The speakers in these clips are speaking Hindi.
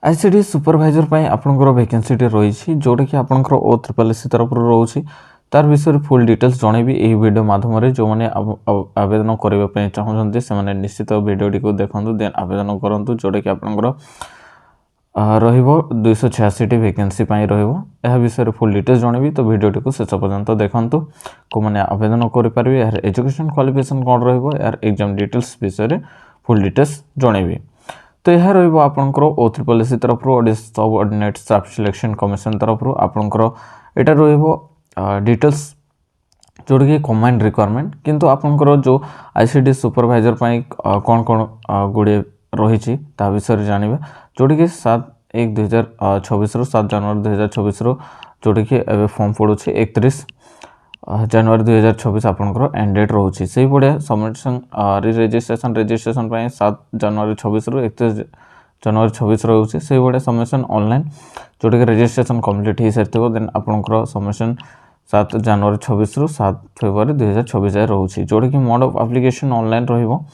आईसीडी सुपरवाइजर ପାଇଁ ଆପଣଙ୍କର ଭେକେନ୍ସିଟି ରହିଛି ଯେଉଁଟାକି ଆପଣଙ୍କର O3SC ତରଫରୁ ରହୁଛି ତାର ବିଷୟରେ ଫୁଲ୍ ଡିଟେଲ୍ସ ଜଣେଇବି ଏହି ଭିଡ଼ିଓ ମାଧ୍ୟମରେ। ଯେଉଁମାନେ ଆବେଦନ କରିବା ପାଇଁ ଚାହୁଁଛନ୍ତି ସେମାନେ ନିଶ୍ଚିତ ଭିଡ଼ିଓଟିକୁ ଦେଖନ୍ତୁ ଦେନ୍ ଆବେଦନ କରନ୍ତୁ। ଯେଉଁଟାକି ଆପଣଙ୍କର ରହିବ 286ଟି ଭେକେନ୍ସି ପାଇଁ ରହିବ। ଏହା ବିଷୟରେ ଫୁଲ୍ ଡିଟେଲ୍ସ ଜଣେଇବି ତ ଭିଡ଼ିଓଟିକୁ ଶେଷ ପର୍ଯ୍ୟନ୍ତ ଦେଖନ୍ତୁ। କେଉଁମାନେ ଆବେଦନ କରିପାରିବେ, ଏହାର ଏଜୁକେସନ୍ କ୍ୱାଲିଫିକେସନ୍ କ'ଣ ରହିବ, ଏହାର ଏକ୍ଜାମ୍ ଡିଟେଲ୍ସ ବିଷୟରେ ଫୁଲ୍ ଡିଟେଲ୍ସ ଜଣେଇବି। तो यह रहिबो आपनकर O3SC तरफ Odisha subordinate staff selection commission तरफ आपनकर एटा रहिबो डिटेल्स जोड़ कि कमांड रिक्वायरमेंट किंतु आपनकर जो आईसीडी सुपरवाइजर पई कोन कोन गुडे रहिछि ता विषय जानिबे। जोड़ कि 7/1/2026 रु 7 जनवरी 2026 रु जोड़ कि एबे फॉर्म पडुछि 31 जनवरी 2026 आपनकर एंड डेट रोची से बढ़िया सबमिशन रजिस्ट्रेशन 7 जनवरी 26 रु 31 जनवरी 26 रोचे से बढ़िया सबमिशन ऑनलाइन जोटा कि रजिस्ट्रेशन कंप्लीट हो सारी देन आपनकर सबमिशन 7 जनवरी 26 रु 7 फेब्रुआरी 2026 जाए रोचे जोटा कि मोड ऑफ एप्लिकेशन ऑनलाइन रहिबो।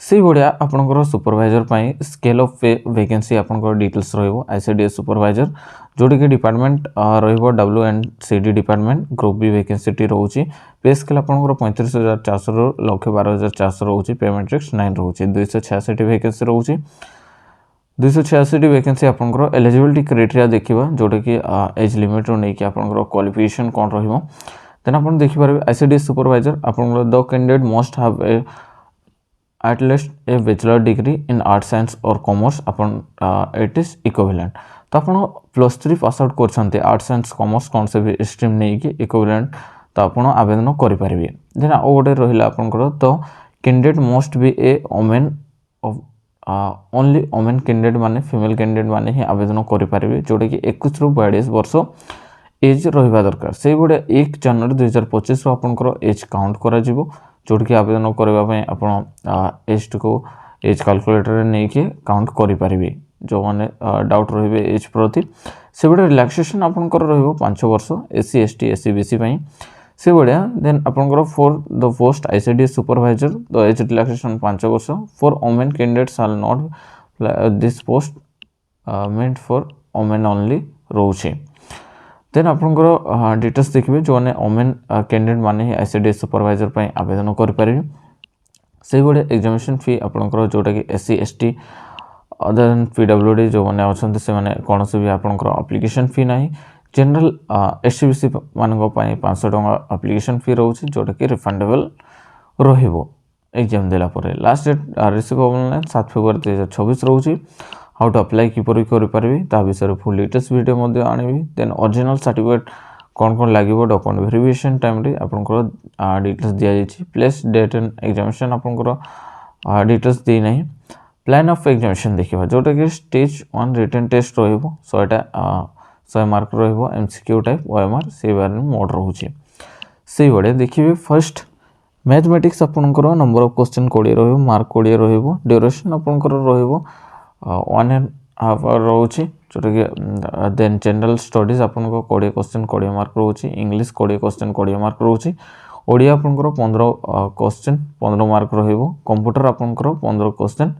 से बढ़िया आपनकर सुपरवाइजर पाई स्केल ऑफ पे वैकेंसी आपनकर डिटेल्स रहिबो। आईसीडीएस सुपरवाइजर जोटी कि डिपार्टमेंट रहिबो WNCD department group B vacancy रोचे। पे स्केल आपनकर 35,400 रु 1,12,400 रोचे। पे मैट्रिक्स 9 रोचे। 286 वैकेंसी रोचे। 286 वैकेंसी आपनकर एलिजिबिलिटी क्राइटेरिया देखिबा जोटा कि एज लिमिट रो नै कि आपनकर क्वालिफिकेशन कोन रहिबो। देन आपन देखि पारबे आईसीडीएस सुपरवाइजर आपनकर the candidate must have at least a bachelor degree in arts science or commerce अपन it is equivalent। तो अपन +3 पास आउट करछन्ते आर्ट्स साइंस कॉमर्स कौन से भी स्ट्रीम नहीं कि इक्विवेलेंट तो अपन आवेदन करि परिबे। देन ओ गोटे रहिला आपनकर तो candidate must be A women of only women candidate माने फीमेल कैंडिडेट माने ही आवेदन करि परिबे जोटा कि 21 रु 22 वर्ष एज रहिबा दरकार। से गोटे 1 जनवरी 2025 रु आपनकर एज काउंट करा जिवो जोड़ कि आवेदन करने आप एज को एज कैलकुलेटर नहीं कि काउंट करें। जो मैंने डाउट रे एज प्रति से बड़े रिलैक्सेशन आपंकर रो5 वर्ष SC ST SC BC से बढ़िया। देन आपंकर for the post ICDS supervisor the age relaxation 5 वर्ष for women candidate shall not this post meant for women only रोचे। देन आपनकर डिटेल्स देखिए जो मैंने वुमेन कैंडिडेट माने आईसीडीएस सुपरवाइजर पर आवेदन करें। से भाई एग्जामिनेशन फी आपनकर जोटा कि SC ST other than PWD जो मैंने अच्छा से मैंने कौन से भी आपनकर एप्लिकेशन फी ना। जनरल SC BC मान 500 टका एप्लिकेशन फी रोचे जोटा कि रिफंडेबल रहिबो एग्जाम देला परे। Last date receive online 7 February 2026 रोचे। हाउ टू अप्लाई किपर करें ता विषय फुल डिटेल्स वीडियो आनी। देन ओरिजिनल सर्टिफिकेट कौन कौन लगे डॉक्यूमेंट वेरिफिकेशन टाइम रे आपनकर डिटेल्स दिया जाइए। प्लेस डेट एंड एग्जामिनेशन आपनकर डिटेल्स दी नहीं। प्लान ऑफ एग्जामिनेशन देखा जोटा कि स्टेज 1 रिटन टेस्ट रहिबो 100 मार्क रहिबो MCQ टाइप OMR से बारे मोड रोचे। से बड़े देखिए फर्स्ट मैथमेटिक्स आपनकर नंबर ऑफ क्वेश्चन 20 रहिबो मार्क 20 रहिबो। ड्यूरेशन आपनकर रहिबो 1.5 आवर रोचे जोटा कि देन जनरल स्टडीज आपनको 20 क्वेश्चन 20 मार्क रोचे। इंग्लिश 20 क्वेश्चन 20 मार्क रोचे। ओडिया आपनकर 15 क्वेश्चन 15 मार्क रहिबो। कंप्यूटर आपनकर 15 क्वेश्चन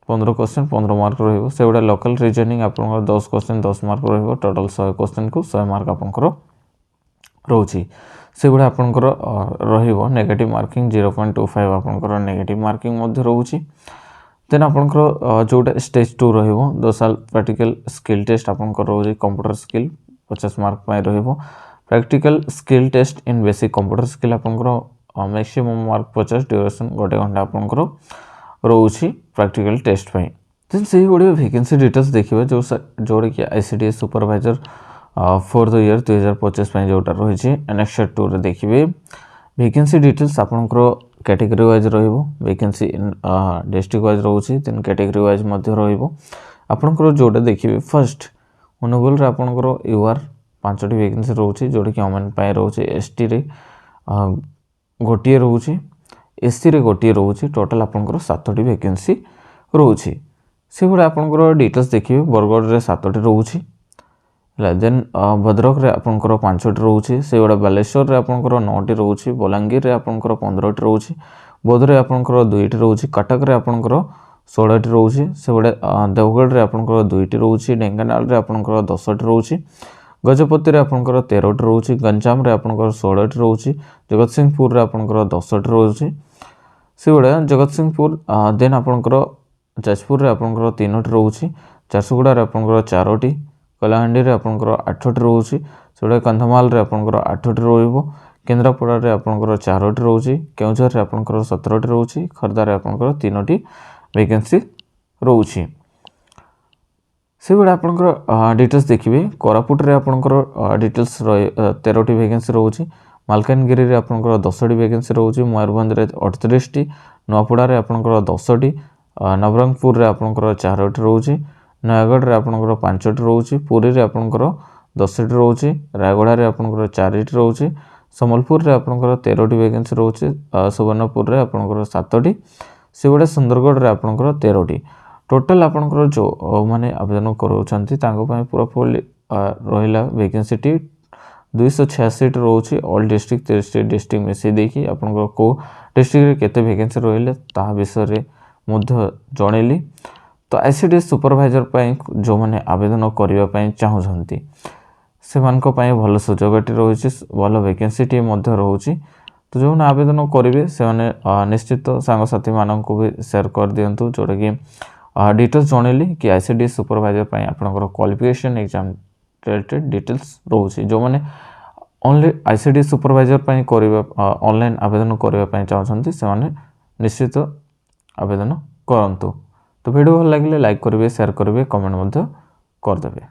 15 मार्क रहिबो। से गुडा लोकल रीजनिंग आपनकर 10 क्वेश्चन 10 मार्क रहिबो। टोटल 100 क्वेश्चन को 100 मार्क आपनकर रोचे। से गुडा आपनकर रहिबो नेगेटिव मार्किंग 0.25 आपनकर नेगेटिव मार्किंग मध्य रोचे। देन आपनकर जोटा स्टेज 2 रहिबो 2 साल प्रैक्टिकल स्किल टेस्ट आपनकर रोचे। कंप्यूटर स्किल 50 मार्क पाए रहिबो। प्रैक्टिकल स्किल टेस्ट इन बेसिक कंप्यूटर स्किल आपनकर मैक्सिमम मार्क 50 ड्यूरेशन 1 घंटा आपनकर रोचे प्रैक्टिकल टेस्ट पाए। देन से बढ़िया वैकेंसी डिटेल्स देखिबा जो जोड़ा कि ICDS supervisor for the year 2025 जोटा रही एनेक्सर 2 रे देखिए वैकेंसी डिटेल्स आपनकर कैटेगरी वाइज रहिबो। वैकेंसी डिस्ट्रिक्ट वाइज रोचे। देन कैटेगरी वाइज मध्य रहिबो आपनकर जोटा देखिए फर्स्ट अनुगुल रे आपनकर UR 5टी वैकेंसी रोचे जोटा कि वुमेन पाए रोचे। ST रे गोटिए रोचे। SC रे गोटिए रोचे। टोटल आपनकर 7टी वैकेंसी रोचे। से गुडा आपनकर डिटेल्स देखिए बरगढ़ रे 7टी रोचे। देन भद्रक रे आपनकर 5टी रोचे। से गुडा बालेश्वर रे आपनकर 9टी रोचे। बलांगीर रे आपनकर 15टी रोचे। बौद्ध रे आपनकर 2टी रोचे। कटक रे आपनकर 16टी रोचे से गुड़े देवगढ़ आपंकर 2टी रोचे ढेंकानाल आपंकर 10टी रोचे गजपति आपंकर 13टी रोचे गंजाम आपंकर 16टी रोचे जगतसिंहपुर आपंकर 10टी रोचे से गुड़ा जगतसिंहपुर देन आपंकर जाजपुर आपंकर 3टी रोचे झारसुगुड़ा आपंकर 4टी कलाहांडी आपंकर 8टी रोचे से गुड़ा कंधमाल आपंकर 8टी रो केन्द्रापड़ा आपंकर 4टी रोचे केउझर आपंकर 17टी रोचे खर्दार आपंकर 3टी वैकेंसी रोचे से गुड़ा आपंकर डिटेल्स देखिए कोरापुट रे आपंकर डिटेल्स 13टी वैकेंसी रोचे मालकानगिरी रे आपंकर 10टी वैकेंसी रोचे मयूरभंज रे 38टी नुआपड़ा रे आपंकर 10टी नवरंगपुर रे आपंकर 4टी रोचे नयागढ़ रे आपंकर 5टी रोचे पुरी रे आपंकर 10टी रोचे रायगढ़ रे आपंकर 4टी रोचे सम्बलपुर रे आपंकर 13टी वैकेंसी रोचे सुवर्णपुर रे आपंकर 7टी से गुड़ा सुंदरगढ़ रे आपंकर 13टी टोटल आपंकर जो माने आवेदन करोचंती तांको पय पूरा फुल रहिला वैकेंसी 286 रोचे ऑल डिस्ट्रिक्ट 30 डिस्ट्रिक्ट मिसई देखि आपंकर को डिस्ट्रिक्ट रे केते वैकेंसी रहिले ता विषय रे मध्य जणेली तो आईसीडीएस सुपरवाइजर पय जो माने आवेदन करिवा पय चाहुछंती से मानको पय भल सुजोगटी रहुछि भल वैकेंसी मध्य रहुछि तो जो आवेदन करेंगे से निश्चित सांगसाथी मानक भी शेयर कर दिंतु जोटा कि डिटेल्स जनइली कि आईसीडीएस सुपरवाइजर पर आपंकर क्वालिफिकेशन एग्जाम रिलेटेड डिटेल्स रोचे जो मैंने ओनली आईसीडीएस सुपरवाइजर पर ऑनलाइन आवेदन करने चाहते से निश्चित आवेदन करंतु तो वीडियो भल लगे लाइक करेंगे शेयर करेंगे कमेंट करदेवे।